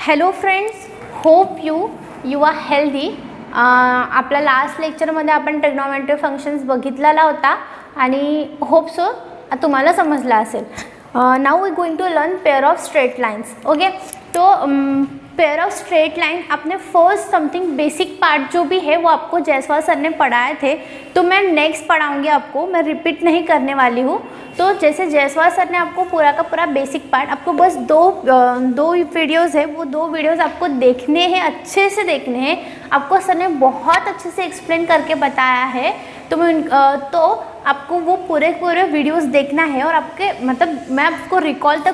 Hello friends, hope you are healthy. आपल्या last लेक्चरमध्ये आपण ट्रिग्नोमेट्री फंक्शन्स बघितलेला होता आणि होप सो तुम्हाला समजला असेल. Now we going to learn pair of straight lines. Okay, तो पेयर ऑफ स्ट्रेट लाइन अपने फर्स्ट समथिंग बेसिक पार्ट जो भी है वो आपको जायसवाल सर ने पढ़ाए थे, तो मैं नेक्स्ट पढ़ाऊँगी आपको, मैं रिपीट नहीं करने वाली हूँ. तो जैसे जायसवाल सर ने आपको पूरा का पूरा बेसिक पार्ट, आपको बस दो वीडियोज़ है, वो दो वीडियोज़ आपको देखने हैं, अच्छे से देखने हैं. आपको सर ने बहुत अच्छे से एक्सप्लेन करके बताया है, तो आपको वो पूरे वीडियोज़ देखना है. और आपके मतलब मैं आपको रिकॉल तो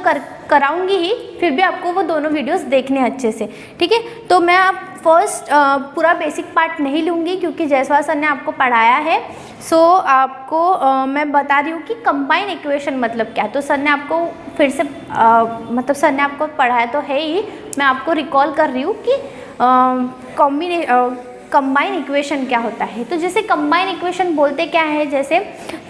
कराऊंगी ही, फिर भी आपको वो दोनों वीडियोस देखने अच्छे से. ठीक है, तो मैं आप फर्स्ट पूरा बेसिक पार्ट नहीं लूँगी क्योंकि जायसवाल सर ने आपको पढ़ाया है. सो आपको मैं बता रही हूँ कि कंबाइन इक्वेशन मतलब क्या. तो सर ने आपको फिर से मतलब सर ने आपको पढ़ाया तो है ही, मैं आपको रिकॉल कर रही हूँ कि कंबाइन इक्वेशन क्या होता है. तो जैसे कंबाइन इक्वेशन बोलते क्या है, जैसे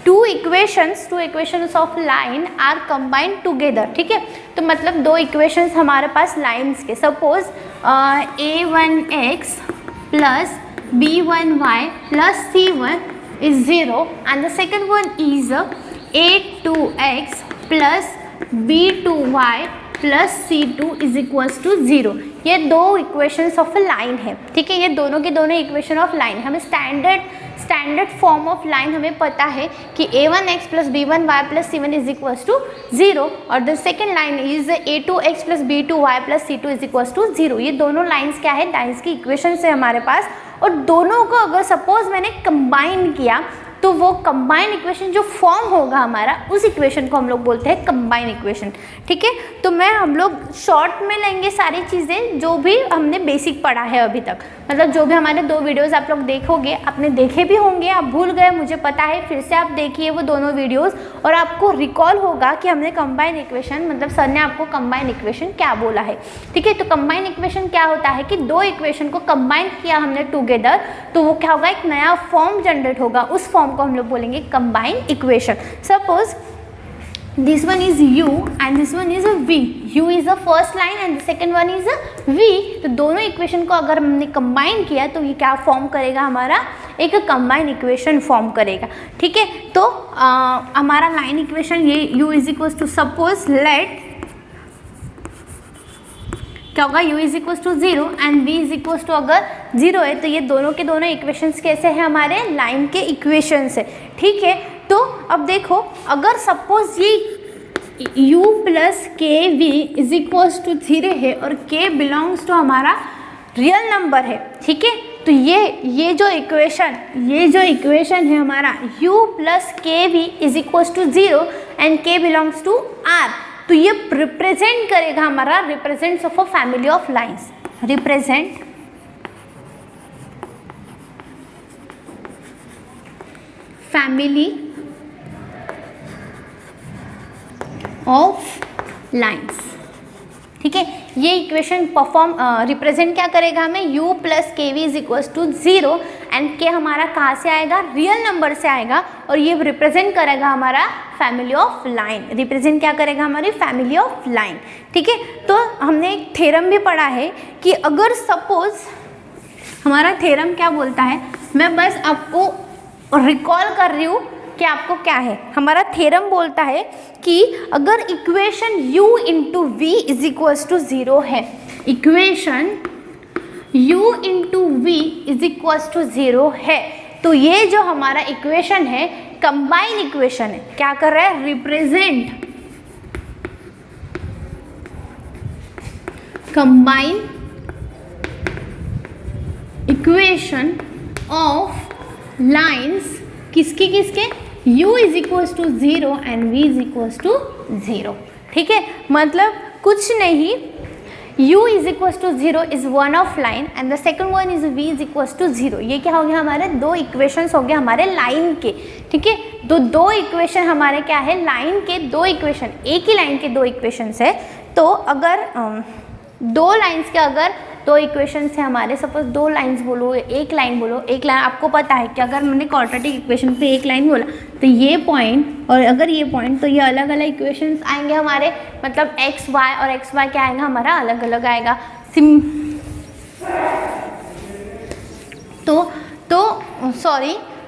two equations of line are combined together. ठीक है, तो मतलब दो इक्वेशंस हमारे पास लाइन्स के, suppose a1x plus b1y plus c1 is 0 and the second one is a2x plus b2y plus c2 is equals to 0. ये दो इक्वेशंस ऑफ लाइन है. ठीक है, ये दोनों के दोनों इक्वेशन ऑफ लाइन. हमें स्टैंडर्ड फॉर्म ऑफ लाइन हमें पता है कि a1x plus b1y plus c1 is equals to 0 और the second line is a2x plus b2y plus c2 is equals to 0. ये दोनों लाइन्स क्या है, लाइन्स की इक्वेशन है हमारे पास. और दोनों को अगर सपोज मैंने कंबाइन किया तो वो कंबाइन इक्वेशन जो फॉर्म होगा हमारा, उस इक्वेशन को हम लोग बोलते हैं कंबाइन इक्वेशन. ठीक है, तो हम लोग शॉर्ट में लेंगे सारी चीज़ें जो भी हमने बेसिक पढ़ा है अभी तक. मतलब जो भी हमारे दो वीडियोस आप लोग देखोगे, आपने देखे भी होंगे, आप भूल गए मुझे पता है, फिर से आप देखिए वो दोनों वीडियोस और आपको रिकॉल होगा कि हमने कंबाइन इक्वेशन मतलब सर ने आपको कंबाइन इक्वेशन क्या बोला है. ठीक है, तो कंबाइन इक्वेशन क्या होता है कि दो इक्वेशन को कंबाइन किया हमने टुगेदर, तो वो क्या होगा, एक नया फॉर्म जनरेट होगा. उस फॉर्म को हम लोग बोलेंगे combine equation. Suppose this one is u and this one is a v. u is the first line and the second one is a v. तो दोनों इक्वेशन को अगर हमने कंबाइन किया तो ये क्या फॉर्म करेगा, हमारा एक कंबाइन इक्वेशन फॉर्म करेगा. ठीक है, तो हमारा लाइन इक्वेशन ये u is equal to, suppose let क्या होगा, u is equal to 0 and v is equal to अगर 0 है तो ये दोनों के दोनों इक्वेशंस कैसे हैं, हमारे लाइन के इक्वेशंस है. ठीक है, तो अब देखो, अगर सपोज ये u plus k v is equals to 0 है और k बिलोंग्स टू हमारा रियल नंबर है. ठीक है, तो ये जो इक्वेशन है हमारा u plus k v is equals to 0 and k belongs to r, तो ये रिप्रेजेंट करेगा हमारा, represents of a family of lines. Represent family of lines. ठीक है, ये इक्वेशन रिप्रेजेंट क्या करेगा हमें, u plus k v is equal to 0 and k हमारा कहाँ से आएगा, रियल नंबर से आएगा. और ये रिप्रेजेंट करेगा हमारा फैमिली ऑफ लाइन. रिप्रेजेंट क्या करेगा, हमारी फैमिली ऑफ लाइन. ठीक है, तो हमने एक थ्योरम भी पढ़ा है कि अगर सपोज हमारा थ्योरम क्या बोलता है, मैं बस आपको रिकॉल कर रही हूँ कि आपको क्या है. हमारा थ्योरम बोलता है कि अगर equation u into v is equals to 0 है, equation u into v is equals to 0 है, तो ये जो हमारा इक्वेशन है कंबाइन इक्वेशन है. क्या कर रहा है, represent combine equation of lines. किसके u is equals to 0 and v is equals to 0. ठीक है, मतलब कुछ नहीं, u is equals to 0 is one of line and the second one is v is equals to 0. ये क्या हो गया, हमारे दो इक्वेशंस हो गए हमारे लाइन के. ठीक है, तो दो इक्वेशन हमारे क्या है, लाइन के दो इक्वेशन, एक ही लाइन के दो इक्वेशंस है. तो अगर दो लाइन्स के अगर दो इक्वेशंस है हमारे, सपोज दो लाइंस बोलो, एक लाइन बोलो, एक लाइन आपको पता है कि अगर मैंने क्वाड्रेटिक इक्वेशन पे एक लाइन बोला तो ये पॉइंट और अगर ये पॉइंट, तो ये अलग अलग इक्वेशंस आएंगे हमारे, मतलब एक्स वाई और एक्स वाई क्या आएगा हमारा अलग अलग आएगा।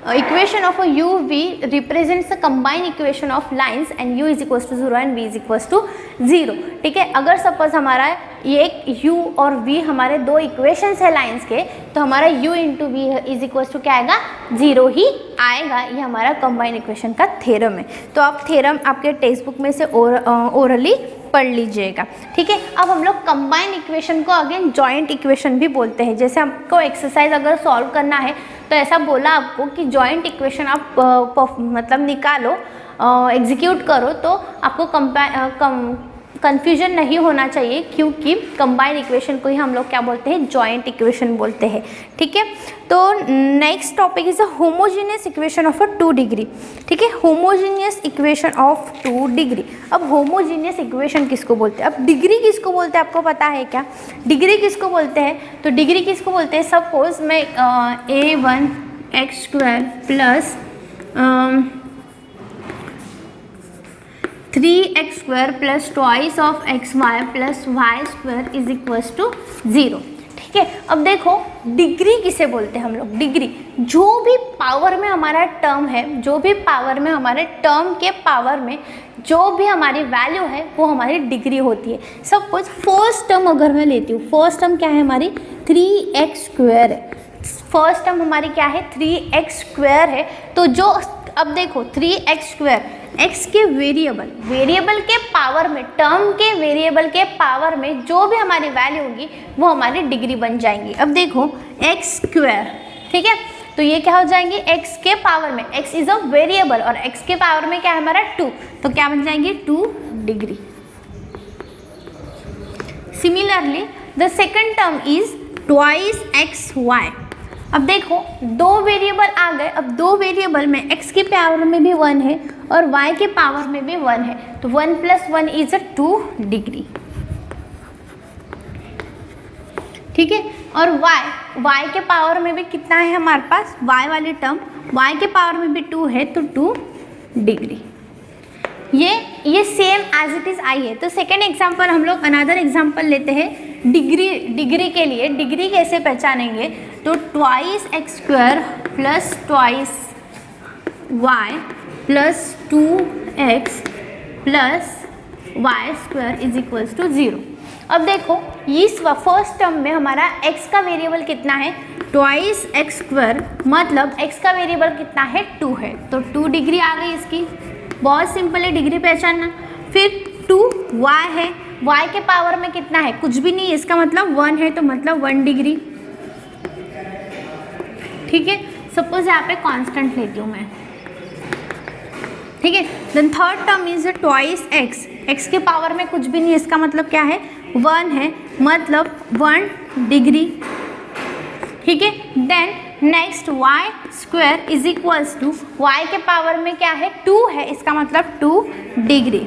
equation of a UV represents the combined equation of lines and U is equals to 0 and V is equals to 0। ठीक है, अगर सपोज हमारा ये U और V हमारे दो इक्वेशंस है लाइंस के, तो हमारा U into v is equals to क्या आएगा 0 ही आएगा। ये हमारा कंबाइंड इक्वेशन का थ्योरम है। तो आप थ्योरम आपके टेक्स्ट बुक में से ओरली पढ़ लीजिएगा। ठीक है, अब हम लोग कंबाइंड इक्वेशन को अगेन जॉइंट इक्वेशन भी बोलते हैं। जैसे हमको एक्सरसाइज अगर सॉल्व करना है तो ऐसा बोला आपको कि जॉइंट इक्वेशन आप मतलब निकालो, एग्जीक्यूट करो, तो आपको कंफ्यूजन नहीं होना चाहिए, क्योंकि कंबाइंड इक्वेशन को ही हम लोग क्या बोलते हैं, जॉइंट इक्वेशन बोलते हैं। ठीक है, तो next topic is a homogeneous equation of a 2 degree. ठीक है, होमोजेनियस इक्वेशन ऑफ 2 डिग्री। अब होमोजेनियस इक्वेशन किसको बोलते हैं, अब डिग्री किसको बोलते हैं, आपको पता है क्या डिग्री किसको बोलते हैं? तो डिग्री किसको बोलते हैं, सपोज मैं a1x² plus 3x² plus twice of xy plus y² is equals to 0। ठीक है, अब देखो डिग्री किसे बोलते हैं हम लोग, डिग्री जो भी पावर में हमारा टर्म है, जो भी पावर में हमारे टर्म के पावर में जो भी हमारी वैल्यू है वो हमारी डिग्री होती है। सपोज फर्स्ट टर्म अगर मैं लेती हूँ, फर्स्ट टर्म क्या है हमारी 3x² है, फर्स्ट टर्म हमारी क्या है 3x² है। तो जो अब देखो 3x², x के वेरिएबल के पावर में, टर्म के वेरिएबल के पावर में जो भी हमारी वैल्यू होगी वो हमारी डिग्री बन जाएंगी। अब देखो x², ठीक है, तो ये क्या हो जाएंगे x के पावर में, x इज अ वेरिएबल और x के पावर में क्या है हमारा 2, तो क्या बन जाएंगे 2 degree. Similarly the second term is twice xy। अब देखो दो वेरिएबल आ गए, अब दो वेरिएबल में x के पावर में भी 1 है और y के पावर में भी 1 है, तो 1 + 1 इज 2 डिग्री। ठीक है, और y के पावर में भी कितना है हमारे पास, y वाली टर्म y के पावर में भी 2 है, तो 2 डिग्री। ये same as it is I है। तो सेकेंड एग्जाम्पल हम लोग अनदर एग्जाम्पल लेते हैं डिग्री के लिए। डिग्री कैसे पहचानेंगे, तो twice x² plus twice y plus 2x plus y² is equals to 0। अब देखो इस फर्स्ट टर्म में हमारा x का वेरिएबल कितना है, ट्वाइस x², मतलब x का वेरिएबल कितना है 2 है, तो 2 डिग्री आ गई इसकी। बहुत सिंपल है डिग्री पहचानना। फिर 2y है, y के पावर में कितना है, कुछ भी नहीं, इसका मतलब 1 है, तो मतलब 1 डिग्री। ठीक है, सपोज यहाँ पे कांस्टेंट लेती हूँ मैं। ठीक है, then third term is twice x के पावर में कुछ भी नहीं, इसका मतलब क्या है 1 है, मतलब 1 डिग्री। ठीक है, then next y² is equals to, y के पावर में क्या है 2 है, इसका मतलब 2 डिग्री।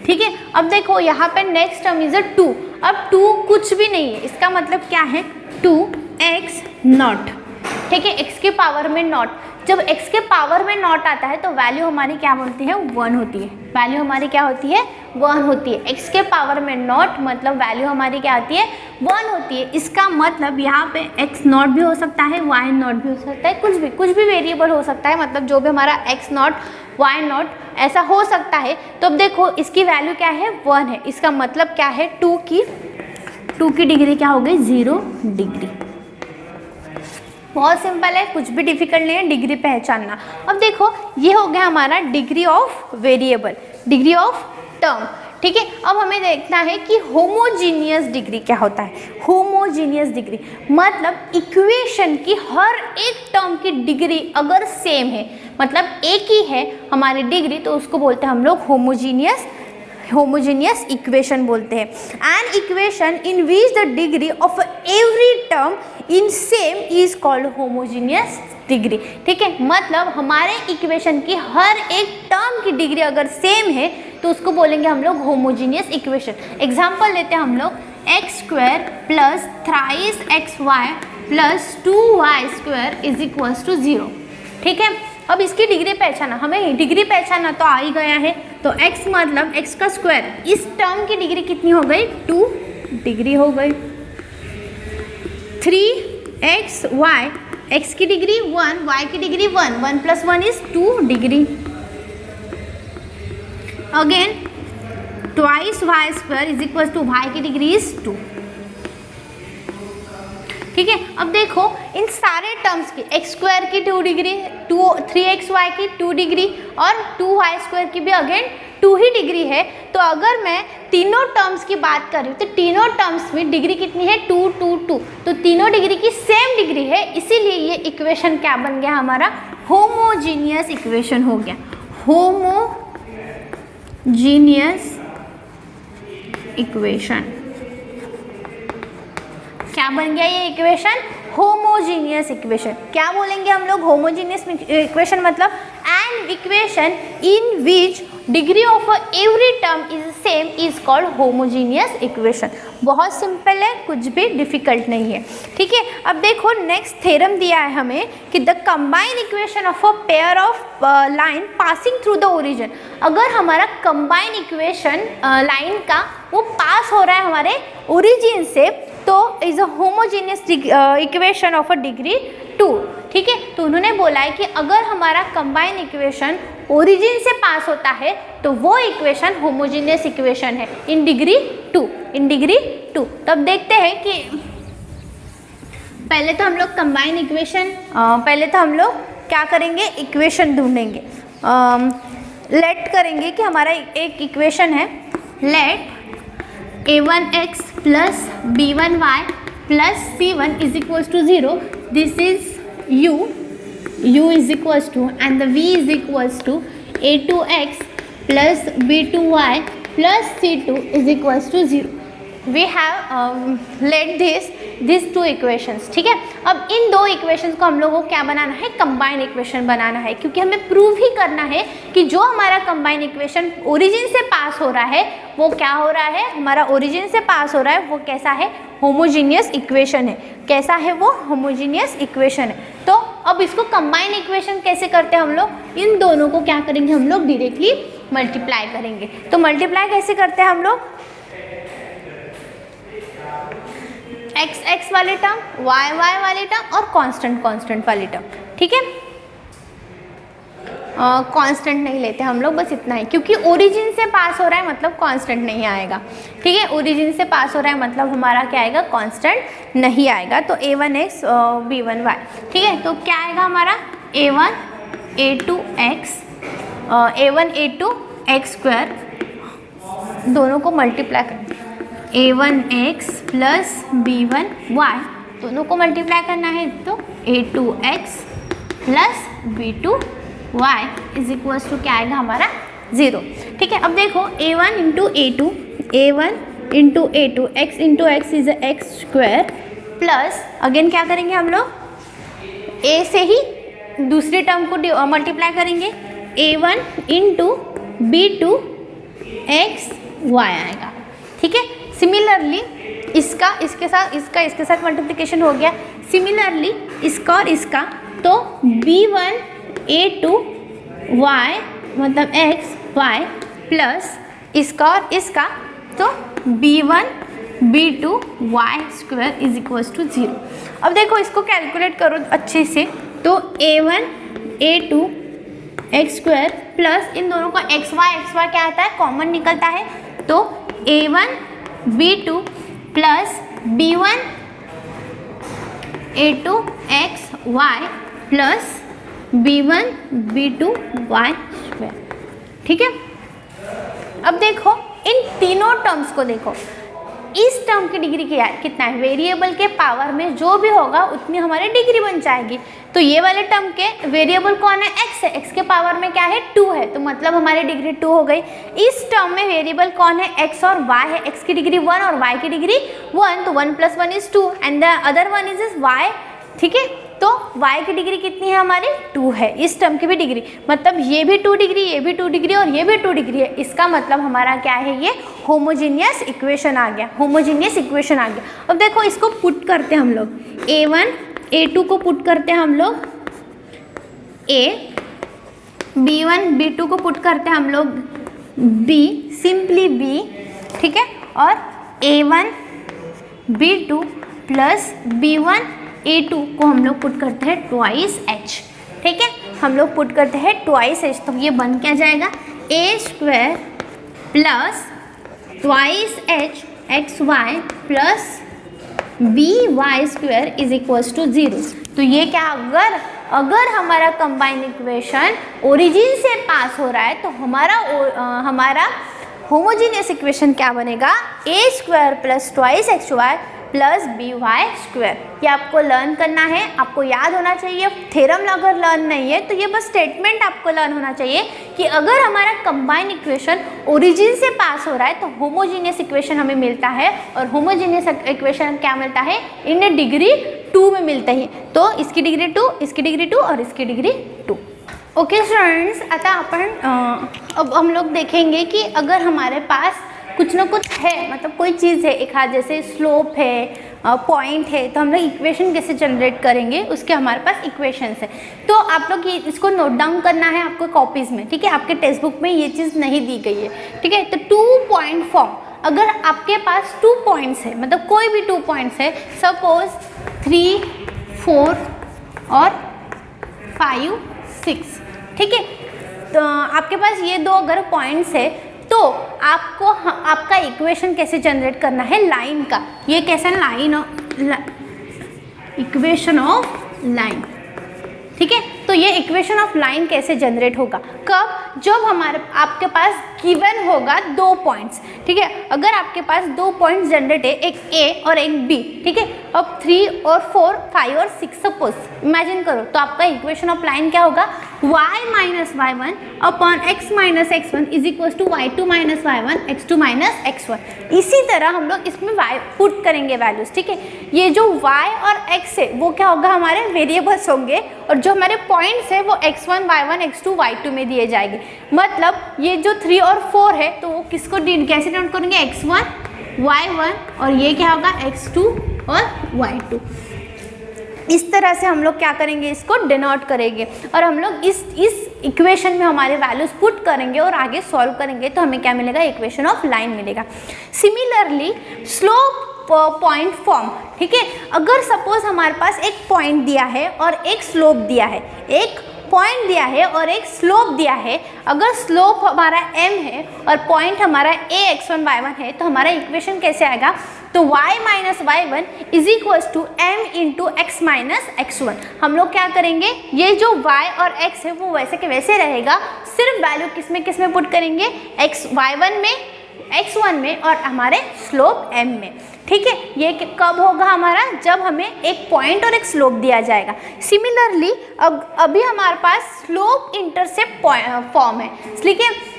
ठीक है, अब देखो यहाँ पे नेक्स्ट टर्म इज 2, अब 2 कुछ भी नहीं है, इसका मतलब क्या है 2x0। ठीक है, x के पावर में नॉट, जब x के पावर में नॉट आता है तो वैल्यू हमारी क्या बोलती है 1 होती है, वैल्यू हमारी क्या होती है 1 होती है। x के पावर में नॉट मतलब वैल्यू हमारी क्या आती है 1 होती है। इसका मतलब यहाँ पे x0 भी हो सकता है, y0 भी हो सकता है, कुछ भी वेरिएबल हो सकता है, मतलब जो भी हमारा x0 y0 ऐसा हो सकता है। तो अब देखो इसकी वैल्यू क्या है 1 है, इसका मतलब क्या है 2 की डिग्री क्या हो गई 0 डिग्री। बहुत सिंपल है, कुछ भी डिफिकल्ट नहीं है डिग्री पहचानना। अब देखो ये हो गया हमारा degree of variable, degree of term. ठीक है, अब हमें देखना है कि होमोजीनियस डिग्री क्या होता है। होमोजीनियस डिग्री मतलब इक्वेशन की हर एक टर्म की डिग्री अगर सेम है, मतलब एक ही है हमारी डिग्री, तो उसको बोलते हैं हम लोग होमोजीनियस इक्वेशन बोलते हैं। An equation in which the degree of every term in same is called homogeneous degree. ठीक है, मतलब हमारे इक्वेशन की हर एक टर्म की डिग्री अगर सेम है तो उसको बोलेंगे हम लोग होमोजीनियस इक्वेशन। एग्जाम्पल लेते हैं हम लोग x square plus thrice x y plus 2y square is equals to 0। ठीक है, अब इसकी डिग्री पहचाना, हमें डिग्री पहचाना तो आ ही गया है। तो x मतलब x का स्क्वायर, इस टर्म की डिग्री कितनी हो गई 2 डिग्री हो गई। 3xy, x की डिग्री 1, y की degree 1, 1 plus 1 is 2 degree. Again twice y square is equal to y की डिग्री इज 2। ठीक है, अब देखो इन सारे टर्म्स की x स्क्वायर की 2 डिग्री, 3xy की 2 डिग्री और 2y स्क्वायर की भी अगेन 2 ही डिग्री है। तो अगर मैं तीनों टर्म्स की बात कर रही हूँ तो तीनों टर्म्स में डिग्री कितनी है 2 2 2, तो तीनों डिग्री की सेम डिग्री है, इसीलिए ये इक्वेशन क्या बन गया हमारा, होमोजीनियस इक्वेशन हो गया। होमोजीनियस इक्वेशन क्या बन गया ये इक्वेशन, होमोजीनियस इक्वेशन। क्या बोलेंगे हम लोग, होमोजीनियस इक्वेशन मतलब an equation in which degree of every term is same is called homogeneous equation. बहुत सिंपल है, कुछ भी डिफिकल्ट नहीं है। ठीक है, अब देखो नेक्स्ट थ्योरम दिया है हमें कि the combined equation of a pair of line passing through the origin. अगर हमारा कंबाइंड इक्वेशन लाइन का वो पास हो रहा है हमारे ओरिजिन से तो is a homogeneous equation of a degree 2। ठीक है, तो उन्होंने बोला है कि अगर हमारा कंबाइंड इक्वेशन ओरिजिन से पास होता है तो वो इक्वेशन होमोजीनियस इक्वेशन है इन डिग्री 2, इन डिग्री 2। तब देखते हैं कि पहले तो हम लोग कंबाइंड इक्वेशन, पहले तो हम लोग क्या करेंगे, इक्वेशन ढूंढेंगे। लेट करेंगे कि हमारा एक इक्वेशन है, late a1x plus b1y plus c1 is equals to 0. This is u is equals to, and the v is equals to a2x plus b2y plus c2 is equals to 0. We have let these two equations। ठीक है, अब इन दो equations को हम लोगों को क्या बनाना है, कंबाइंड इक्वेशन बनाना है, क्योंकि हमें प्रूव ही करना है कि जो हमारा कंबाइंड इक्वेशन ओरिजिन से पास हो रहा है वो क्या हो रहा है, हमारा ओरिजिन से पास हो रहा है वो कैसा है, होमोजीनियस इक्वेशन है। कैसा है वो, होमोजीनियस इक्वेशन है। तो अब इसको कंबाइंड इक्वेशन कैसे करते हैं हम लोग, इन दोनों को क्या करेंगे हम लोग, डायरेक्टली मल्टीप्लाई करेंगे। तो मल्टीप्लाई कैसे करते हैं हम लोग, एक्स एक्स वाले टर्म, वाई वाई वाले टर्म और कांस्टेंट कांस्टेंट वाले टर्म। ठीक है, कांस्टेंट नहीं लेते हम लोग, बस इतना ही, क्योंकि ओरिजिन से पास हो रहा है मतलब कांस्टेंट नहीं आएगा। ठीक है, ओरिजिन से पास हो रहा है मतलब हमारा क्या आएगा, कांस्टेंट नहीं आएगा। तो a1x b1y। ठीक है, तो क्या आएगा हमारा a1 a2x a1 a2 x square, दोनों को मल्टीप्लाई कर a1x प्लस b1y, दोनों को मल्टीप्लाई करना है तो a2x plus b2y is equals to क्या आएगा हमारा 0। ठीक है, अब देखो a1 into a2, a1 into a2, x into x is x square plus, again क्या करेंगे हम लोग, a से ही दूसरी टर्म को मल्टीप्लाई करेंगे, a1 इंटू b2x y आएगा। ठीक है, सिमिलरली इसका इसके साथ मल्टीप्लिकेशन हो गया, सिमिलरली इसका और इसका, तो b1 a2y मतलब x y प्लस इसका और इसका, तो b1 b2 y square is equals to 0। अब देखो इसको कैलकुलेट करो अच्छे से, तो a1 a2 x square plus इन दोनों का x y क्या आता है, कॉमन निकलता है, तो a1 b2 plus b1 a2 x y plus b1 b2 y square. ठीक है, अब देखो इन तीनों टर्म्स को देखो, इस टर्म की डिग्री क्या है, कितना है, वेरिएबल के पावर में जो भी होगा उतनी हमारी डिग्री बन जाएगी। तो ये वाले टर्म के वेरिएबल कौन है, x है, x के पावर में क्या है 2 है, तो मतलब हमारी डिग्री 2 हो गई। इस टर्म में वेरिएबल कौन है, x और y है, x की डिग्री 1 और y की डिग्री 1, तो 1 + 1 = 2 and the other one is y। ठीक है, तो y की डिग्री कितनी है हमारी 2 है, इस टर्म की भी डिग्री, मतलब ये भी 2 डिग्री, ये भी 2 डिग्री और ये भी 2 डिग्री है। इसका मतलब हमारा क्या है, ये होमोजीनियस इक्वेशन आ गया, होमोजीनियस इक्वेशन आ गया। अब देखो इसको पुट करते हैं हम लोग, a1 a2 को पुट करते हैं हम लोग, a b1 b2 को पुट करते हैं हम लोग, b सिंपली b, ठीक है, और a1 b2 plus b1 a2 को हम लोग पुट करते हैं ट्वाइस h, ठीक है, हम लोग पुट करते हैं ट्वाइस h, तो ये बन क्या जाएगा, a square plus twice h x y plus b y square is equals to 0। तो ये क्या, अगर हमारा कंबाइन इक्वेशन ओरिजिन से पास हो रहा है तो हमारा होमोजीनियस इक्वेशन क्या बनेगा, a square plus twice x y plus b y square. ये आपको लर्न करना है, आपको याद होना चाहिए। थ्योरम अगर लर्न नहीं है तो ये बस स्टेटमेंट आपको लर्न होना चाहिए कि अगर हमारा कंबाइन इक्वेशन ओरिजिन से पास हो रहा है तो होमोजीनियस इक्वेशन हमें मिलता है, और होमोजीनियस इक्वेशन क्या मिलता है, इन डिग्री 2 में मिलता है। तो इसकी डिग्री 2, इसकी डिग्री 2 और इसकी डिग्री 2। ओके स्टूडेंट्स, आता अपन अब हम लोग देखेंगे कि अगर हमारे पास कुछ ना कुछ है, मतलब कोई चीज़ है, एक हाथ जैसे स्लोप है, पॉइंट है, तो हम लोग इक्वेशन कैसे जनरेट करेंगे, उसके हमारे पास इक्वेशंस है। तो आप लोग ये इसको नोट डाउन करना है आपको कॉपीज़ में, ठीक है, आपके टेक्स्ट बुक में ये चीज़ नहीं दी गई है, ठीक है। तो 2 पॉइंट फॉर्म, अगर आपके पास 2 पॉइंट्स है, मतलब कोई भी 2 पॉइंट्स है, सपोज 3, 4 और 5, 6, ठीक है, तो आपके पास ये 2 अगर पॉइंट्स है तो आपको आपका इक्वेशन कैसे जनरेट करना है, लाइन का। ये कैसा लाइन, इक्वेशन ऑफ लाइन, ठीक है। तो ये इक्वेशन ऑफ लाइन कैसे जनरेट होगा, कब, जब आपके पास गिवन होगा 2 पॉइंट्स, ठीक है। अगर आपके पास 2 पॉइंट्स जनरेट है, एक A और एक B, ठीक है। अब 3 और 4, 5 और 6 सपोज इमेजिन करो, तो आपका इक्वेशन ऑफ लाइन क्या होगा, y minus y1 upon x minus x1 is equal to y2 minus y1 x2 minus x1। इसी तरह हम लोग इसमें y पुट करेंगे वैल्यूज, ठीक है। ये जो y और x है वो क्या होगा, हमारे वेरिएबल्स होंगे, और जो हमारे पॉइंट्स है वो x1 y1 x2 y2 में दिए जाएंगे। मतलब ये जो 3 और 4 है तो वो किसको कैसे डिनोट करेंगे, x1 y1 और ये क्या होगा x2 और y2। इस तरह से हम लोग क्या करेंगे, इसको डिनोट करेंगे, और हम लोग इस इक्वेशन में हमारे वैल्यूज पुट करेंगे और आगे सॉल्व करेंगे तो हमें क्या मिलेगा, इक्वेशन ऑफ लाइन मिलेगा। सिमिलरली स्लोप पॉइंट फॉर्म, ठीक है। अगर सपोज हमारे पास एक पॉइंट दिया है और एक स्लोप दिया है, एक पॉइंट दिया है और एक स्लोप दिया है, अगर स्लोप हमारा m है और पॉइंट हमारा a x1 y1 है तो हमारा इक्वेशन कैसे आएगा, तो y minus y1 is equal to m into x minus x1। हम लोग क्या करेंगे, ये जो y और x है वो वैसे के वैसे रहेगा, सिर्फ वैल्यू किस में पुट करेंगे, y1 में, x1 में और हमारे स्लोप m में, ठीक है। ये कब होगा हमारा, जब हमें एक पॉइंट और एक स्लोप दिया जाएगा। सिमिलरली अभी हमारे पास स्लोप इंटरसेप्ट फॉर्म है, ठीक है।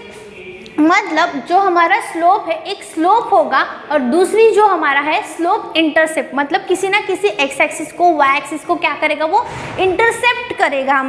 मतलब जो हमारा स्लोप है, एक स्लोप होगा और दूसरी जो हमारा है स्लोप इंटरसेप्ट, मतलब किसी ना किसी एक्स एक्सिस को, वाई एक्सिस को क्या करेगा, वो इंटरसेप्ट करेगा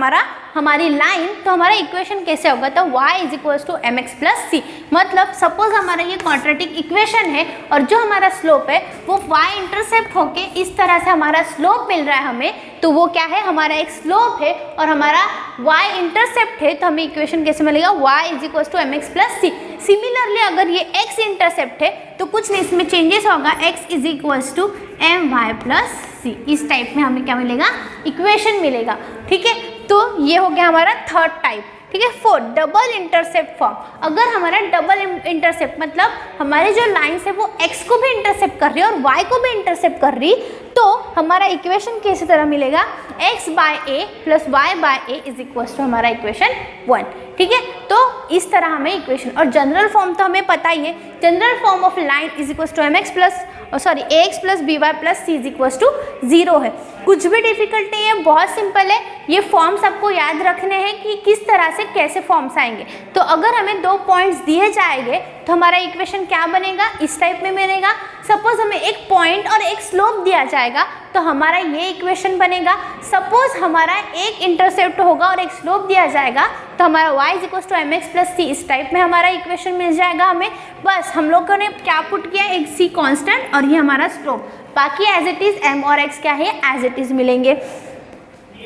हमारी लाइन। तो हमारा इक्वेशन कैसे होगा, तो y is equals to M x plus C. मतलब सपोज हमारा ये क्वाड्रेटिक इक्वेशन है और जो हमारा स्लोप है वो y इंटरसेप्ट होके इस तरह से हमारा स्लोप मिल रहा है हमें, तो वो क्या है, हमारा एक स्लोप है और हमारा y इंटरसेप्ट है, तो हमें इक्वेशन कैसे मिलेगा, y is equals to M x plus c. Similarly अगर ये x इंटरसेप्ट है तो कुछ नहीं, इसमें चेंजेस होगा, x is equals to M Y plus C. इस टाइप में हमें क्या मिलेगा, इक्वेशन मिलेगा, ठीक है। तो ये हो गया हमारा थर्ड टाइप, ठीक है। 4 डबल इंटरसेप्ट फॉर्म। अगर हमारा डबल इंटरसेप्ट मतलब हमारे जो लाइन्स है वो x को भी इंटरसेप्ट कर रही है और y को भी इंटरसेप्ट कर रही, तो हमारा इक्वेशन कैसे तरह मिलेगा, x by a plus y by a is equal to हमारा इक्वेशन 1, ठीक है। तो इस तरह हमें इक्वेशन, और जनरल फॉर्म तो हमें पता ही है, general form of line is equal to M x plus a x plus b y plus c is equal to 0 है। कुछ भी डिफिकल्ट नहीं है, बहुत सिंपल है। ये फॉर्म्स आपको याद रखने हैं कि किस तरह से कैसे फॉर्म्स आएंगे। तो अगर हमें 2 पॉइंट्स दिए जाएंगे तो हमारा इक्वेशन क्या बनेगा, इस टाइप में बनेगा। सपोज हमें एक पॉइंट और एक स्लोप दिया जाएगा तो हमारा ये इक्वेशन बनेगा। सपोज हमारा एक इंटरसेप्ट होगा और एक स्लोप दिया जाएगा तो हमारा y = mx + c, इस टाइप में हमारा इक्वेशन मिल जाएगा हमें। बस हम लोगों ने क्या पुट किया, एक c कांस्टेंट और ये हमारा स्लोप, बाकी एज इट इज m और x क्या है, एज इट इज मिलेंगे।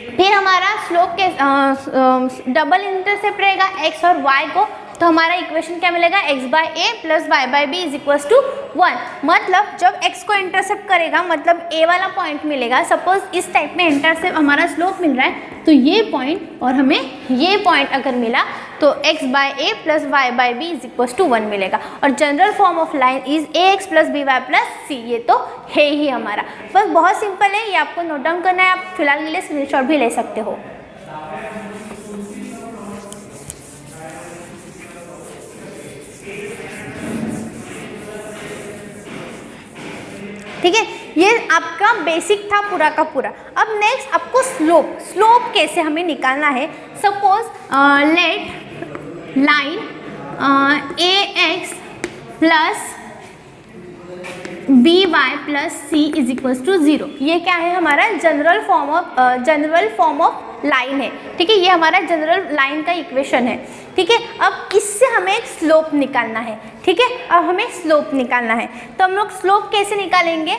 फिर हमारा स्लोप के डबल इंटरसेप्ट रहेगा x और y को, तो हमारा इक्वेशन क्या मिलेगा, x/a + y/b = 1। मतलब जब x को इंटरसेप्ट करेगा मतलब a वाला पॉइंट मिलेगा। सपोज इस टाइप में इंटरसेप्ट हमारा स्लोप मिल रहा है तो ये पॉइंट और हमें ये पॉइंट अगर मिला तो x/a + y/b = 1 मिलेगा। और general form of line is ax + by + c, ये तो है ही हमारा। बस बहुत सिंपल है, ये आपको नोट डाउन करना है। आप फिलहाल के लिए स्क्रीनशॉट भी ले सकते हो। ठीक है, ये आपका बेसिक था पूरा का पूरा। अब नेक्स्ट आपको स्लोप कैसे हमें निकालना है। Suppose let line ax + by + c = 0। ये क्या है, हमारा जनरल फॉर्म ऑफ लाइन है। ठीक है, ये हमारा जनरल लाइन का इक्वेशन है। ठीक है, अब इससे हमें एक स्लोप निकालना है। ठीक है, अब हमें स्लोप निकालना है तो हम लोग स्लोप कैसे निकालेंगे,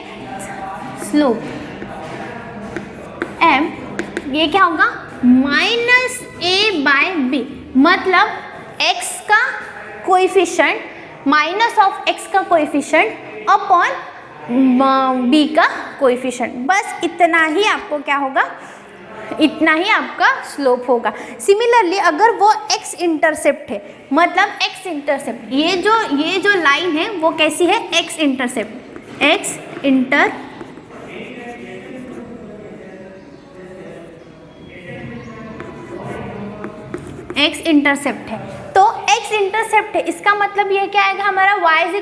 स्लोप m, ये क्या होगा, -a/b, मतलब x का कोएफिशिएंट -x का कोएफिशिएंट अपॉन b का कोएफिशिएंट। बस इतना ही आपको क्या होगा, इतना ही आपका स्लोप होगा। सिमिलरली अगर वो x इंटरसेप्ट है, मतलब x इंटरसेप्ट, ये जो लाइन है वो कैसी है, x इंटरसेप्ट, x इंटरसेप्ट है। तो x इंटरसेप्ट है, इसका मतलब ये क्या आएगा, हमारा y =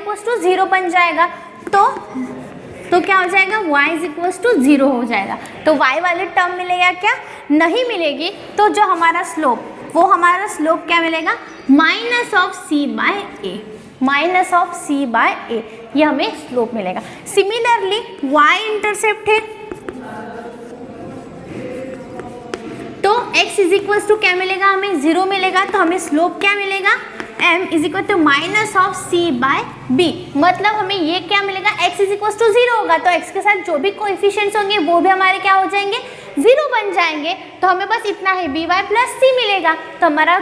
0 बन जाएगा। तो क्या हो जाएगा, y = 0 हो जाएगा। तो y वाले टर्म मिलेगा क्या, नहीं मिलेगी। तो जो हमारा स्लोप, वो हमारा स्लोप क्या मिलेगा, -c/a, ये हमें स्लोप मिलेगा। सिमिलरली y इंटरसेप्ट है तो x = क्या मिलेगा, हमें 0 मिलेगा। तो हमें स्लोप क्या मिलेगा, m = -c/b, मतलब हमें ये क्या मिलेगा, x = 0 होगा तो x के साथ जो भी कोएफिशिएंट्स होंगे वो भी हमारे क्या हो जाएंगे, 0 बन जाएंगे। तो हमें बस इतना है, by + c मिलेगा। तो हमारा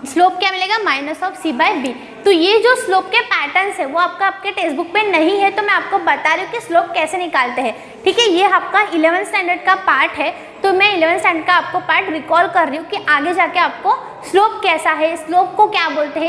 स्लोप क्या मिलेगा, -c/b। तो ये जो स्लोप के पैटर्न्स है वो आपके टेक्स्ट बुक पे नहीं है, तो मैं आपको बता रही हूँ कि स्लोप कैसे निकालते हैं। ठीक है, ये आपका 11th स्टैंडर्ड का पार्ट है, तो मैं 11th स्टैंडर्ड का आपको पार्ट रिकॉल कर रही हूँ कि आगे जाके आपको स्लोप कैसा है, स्लोप को क्या बोलते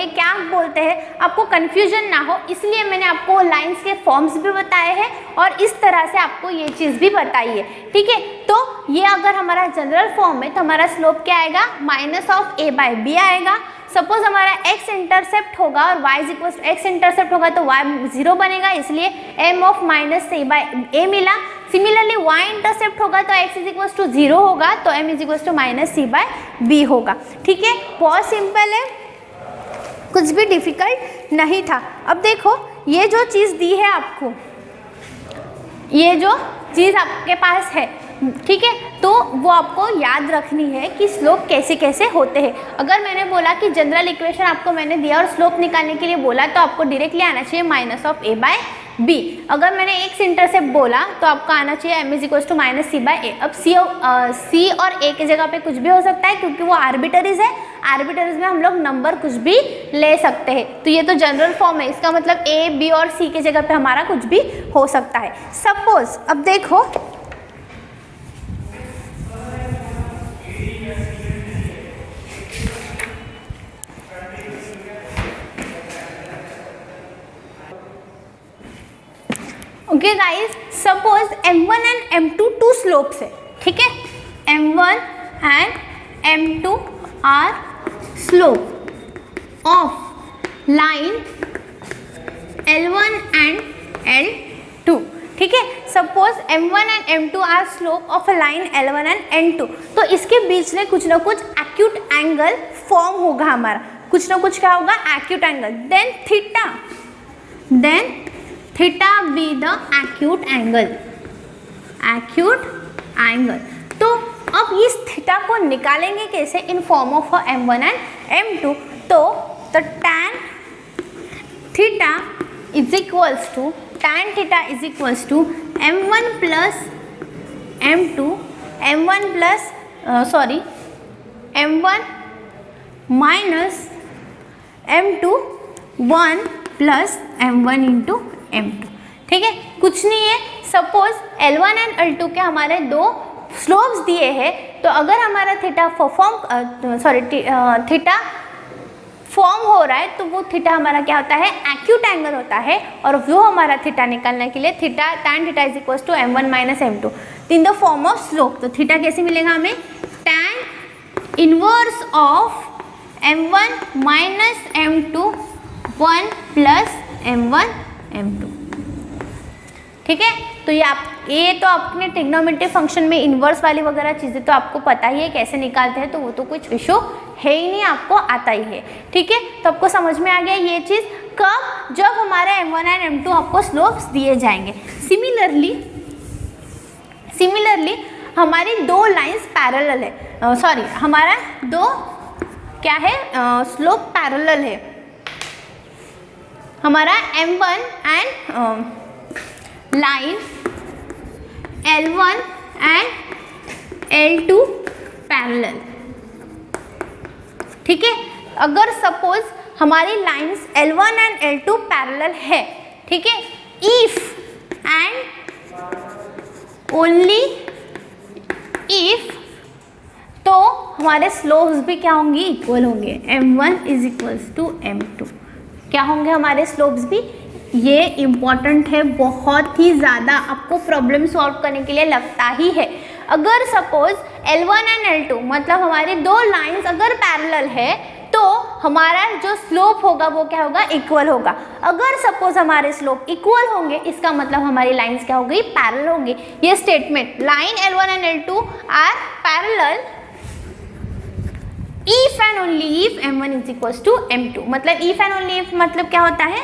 हैं, आपको कन्फ्यूजन ना हो, इसलिए मैंने आपको लाइंस के फॉर्म्स भी बताए हैं और इस तरह से आपको ये चीज़ भी बताई है। ठीक है, तो ये अगर हमारा जनरल फॉर्म है तो हमारा स्लोप क्या आएगा, -a/b आएगा। सपोज हमारा x इंटरसेप्ट होगा और y x इंटरसेप्ट होगा तो y 0 बनेगा, इसलिए m of -c/a मिला। सिमिलरली y इंटरसेप्ट होगा तो x = 0 होगा तो m = -c/b होगा। ठीक है, बहुत सिंपल है, कुछ भी डिफिकल्ट नहीं था। अब देखो ये जो चीज़ दी है आपको, ये जो चीज़ आपके पास है, ठीक है, तो वो आपको याद रखनी है कि स्लोप कैसे कैसे होते हैं। अगर मैंने बोला कि जनरल इक्वेशन आपको मैंने दिया और स्लोप निकालने के लिए बोला तो आपको डायरेक्टली आना चाहिए -a/b। अगर मैंने x इंटरसेप्ट बोला तो आपको आना चाहिए m = -c/a। अब c और a की जगह पे कुछ भी हो सकता है क्योंकि वो आर्बिटरीज है, आर्बिटरीज में हम लोग नंबर कुछ भी ले सकते हैं। तो ये तो जनरल फॉर्म है, इसका मतलब a, b और c की जगह पे हमारा कुछ भी हो सकता है। सपोज अब देखो okay guys, suppose m1 and m2 two slopes है। ठीक है, m1 and m2 are slope of line l1 and l2। ठीक है, suppose m1 and m2 are slope of a line l1 and l2, तो इसके बीच में कुछ ना कुछ एक्यूट एंगल फॉर्म होगा हमारा। कुछ ना कुछ क्या होगा, acute angle. Then theta be the acute angle. तो अब इस थीटा को निकालेंगे कैसे, in form of m1 and m2। तो tan theta is equals to m1 plus m2 m1 minus m2 1 plus m1 into m2। ठीक है, कुछ नहीं है। सपोज L1 एंड L2 के हमारे दो स्लोप्स दिए हैं, तो अगर हमारा थीटा थीटा फॉर्म हो रहा है तो वो थीटा हमारा क्या होता है, एक्यूट एंगल होता है। और वो हमारा थीटा निकालने के लिए tan theta is equal to m1 minus m2 in the form of slope. तो थीटा कैसे मिलेगा हमें, tan inverse of m1 minus m2 1 plus m1 m2। ठीक है, तो ये तो आपने ट्रिग्नोमेट्री फंक्शन में इन्वर्स वाली वगैरह चीज़ें तो आपको पता ही है कैसे निकालते हैं, तो वो तो कुछ इशू है ही नहीं, आपको आता ही है। ठीक है, तो आपको समझ में आ गया ये चीज़ कब, जब हमारे m1 एंड m2 आपको स्लोप्स दिए जाएंगे। सिमिलरली हमारी दो लाइंस पैरेलल है, हमारा दो क्या है, स्लोप पैरेलल है। हमारा m1 and line L1 and L2 parallel. ठीक है, अगर सपोज हमारी lines L1 and L2 parallel है, ठीक है, इफ एंड ओनली इफ, तो हमारे स्लोप्स भी क्या होंगी, इक्वल होंगे। m1 is equals to m2 क्या होंगे हमारे स्लोप्स भी। ये इम्पॉर्टेंट है, बहुत ही ज़्यादा आपको प्रॉब्लम सॉल्व करने के लिए लगता ही है। अगर सपोज L1 एंड L2 मतलब हमारी दो लाइंस अगर पैरेलल है, तो हमारा जो स्लोप होगा वो क्या होगा, इक्वल होगा। अगर सपोज हमारे स्लोप इक्वल होंगे, इसका मतलब हमारी लाइंस क्या होगी, पैरेलल होंगी। ये statement line L1 and L2 are parallel if and only if m1 is equal to m2। मतलब इफ एंड ओनली इफ मतलब क्या होता है,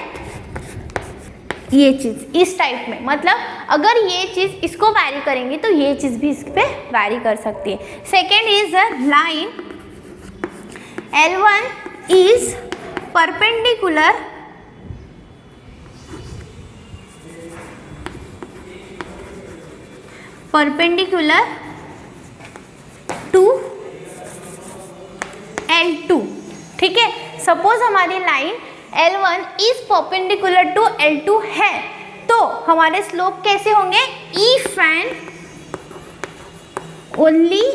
ये चीज़ इस टाइप में, मतलब अगर ये चीज़ इसको वैरी करेंगे तो ये चीज़ भी इस पे वैरी कर सकती है। Second is line L1 is perpendicular to L2। ठीक है, सपोज हमारी line L1 is perpendicular to L2 है, तो हमारे स्लोप कैसे होंगे, if and only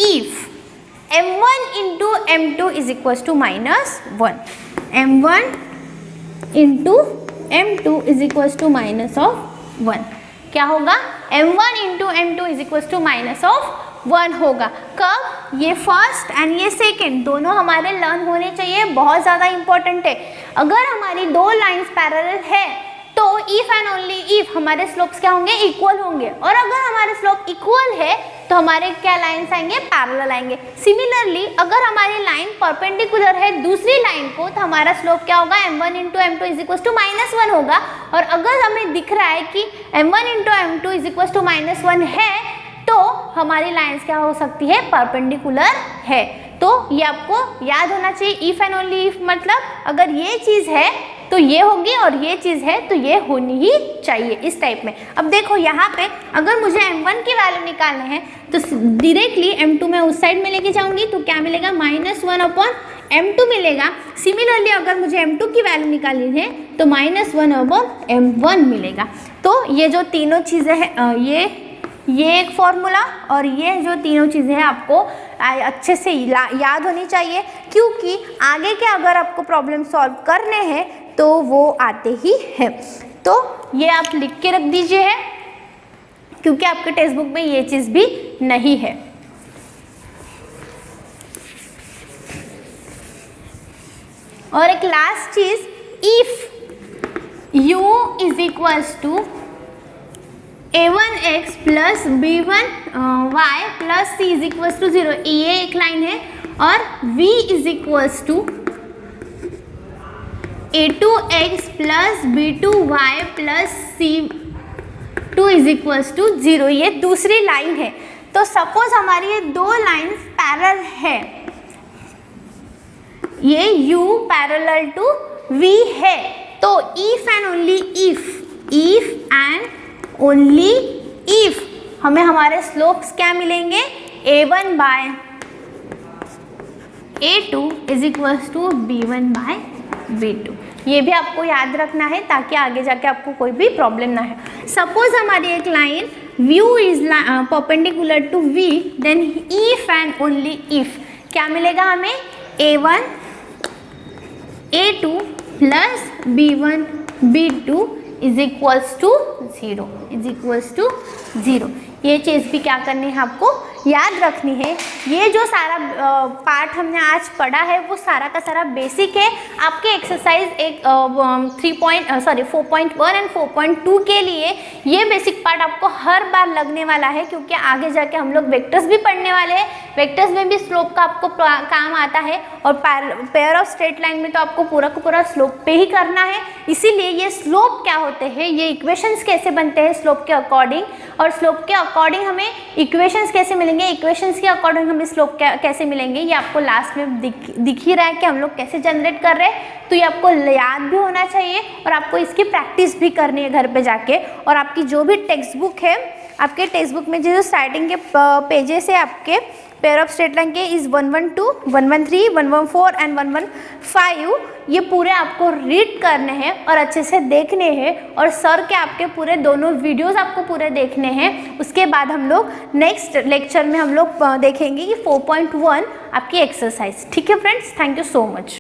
if m1 into m2 is equal to -1, m1 into m2 is equal to -1। क्या होगा, m1 into m2 is equal to -1 होगा। कब, ये फर्स्ट एंड ये सेकेंड दोनों हमारे लर्न होने चाहिए, बहुत ज़्यादा इंपॉर्टेंट है। अगर हमारी दो लाइंस पैरेलल है तो इफ एंड ओनली इफ हमारे स्लोप्स क्या होंगे, इक्वल होंगे। और अगर हमारे स्लोप इक्वल है तो हमारे क्या लाइंस आएंगे, पैरेलल आएंगे। सिमिलरली अगर हमारी लाइन परपेंडिकुलर है दूसरी लाइन को, तो हमारा स्लोप क्या होगा, m1 into m2 is equal to -1 होगा। और अगर हमें दिख रहा है कि m1 into m2 is equal to -1 है, तो हमारी लाइंस क्या हो सकती है, परपेंडिकुलर है। तो ये आपको याद होना चाहिए, इफ एंड ओनली इफ मतलब अगर ये चीज़ है तो ये होगी और ये चीज़ है तो ये होनी ही चाहिए, इस टाइप में। अब देखो यहाँ पे अगर मुझे m1 की वैल्यू निकालना है तो डायरेक्टली m2 में उस साइड में लेके जाऊंगी, तो क्या मिलेगा, -1/m2 मिलेगा। सिमिलरली अगर मुझे m2 की वैल्यू निकालनी है तो -1/m1 मिलेगा। तो ये जो तीनों चीज़ें हैं, ये एक फॉर्मूला और ये जो तीनों चीज़ें हैं आपको अच्छे से याद होनी चाहिए, क्योंकि आगे के अगर आपको प्रॉब्लम सॉल्व करने हैं तो वो आते ही हैं। तो ये आप लिख के रख दीजिए है, क्योंकि आपके टेक्स्ट बुक में ये चीज़ भी नहीं है। और एक लास्ट चीज़, if u is equals to a1x plus b1y plus c is equal to 0, ये एक लाइन है। और v is equals to a2x plus b2y plus c2 is equals to 0। ये दूसरी लाइन है। तो सपोज हमारी ये दो लाइन्स पैरेलल है, ये u पैरेलल टू v है, तो इफ एंड ओनली इफ हमें हमारे स्लोप्स क्या मिलेंगे, a1 by a2 is equals to b1 by b2। ये भी आपको याद रखना है ताकि आगे जाके आपको कोई भी प्रॉब्लम ना है। सपोज हमारी एक line u is perpendicular to v, then if and only if क्या मिलेगा हमें, a1 a2 plus b1 b2 is equals to 0। ये चीज़ भी क्या करनी है, आपको याद रखनी है। ये जो सारा पार्ट हमने आज पढ़ा है वो सारा का सारा बेसिक है। आपके एक्सरसाइज 4.1 एंड 4.2 के लिए ये बेसिक पार्ट आपको हर बार लगने वाला है, क्योंकि आगे जाके हम लोग वेक्टर्स भी पढ़ने वाले हैं। वेक्टर्स में भी स्लोप का आपको काम आता है, और पेयर ऑफ स्ट्रेट लाइन में तो आपको पूरा का पूरा स्लोप पे ही करना है। इसीलिए ये स्लोप क्या होते हैं, ये इक्वेशंस कैसे बनते हैं स्लोप के अकॉर्डिंग, और स्लोप के अकॉर्डिंग हमें इक्वेशंस कैसे मिलेंगे, इक्वेशंस के अकॉर्डिंग हमें स्लोप कैसे मिलेंगे, ये आपको लास्ट में दिख ही रहा है कि हम लोग कैसे जनरेट कर रहे हैं। तो ये आपको याद भी होना चाहिए, और आपको इसकी प्रैक्टिस भी करनी है घर पे जाके। और आपकी जो भी टेक्स्ट बुक है, आपके टेक्स्ट बुक में जो स्टार्टिंग के पेजेस है आपके पेयर ऑफ स्ट्रेट लाइन के इज 112, 113, 114 एंड 115, ये पूरे आपको रीड करने हैं और अच्छे से देखने हैं, और सर के आपके पूरे दोनों वीडियोस आपको पूरे देखने हैं। उसके बाद हम लोग नेक्स्ट लेक्चर में हम लोग देखेंगे कि 4.1 आपकी एक्सरसाइज। ठीक है friends, thank you so much.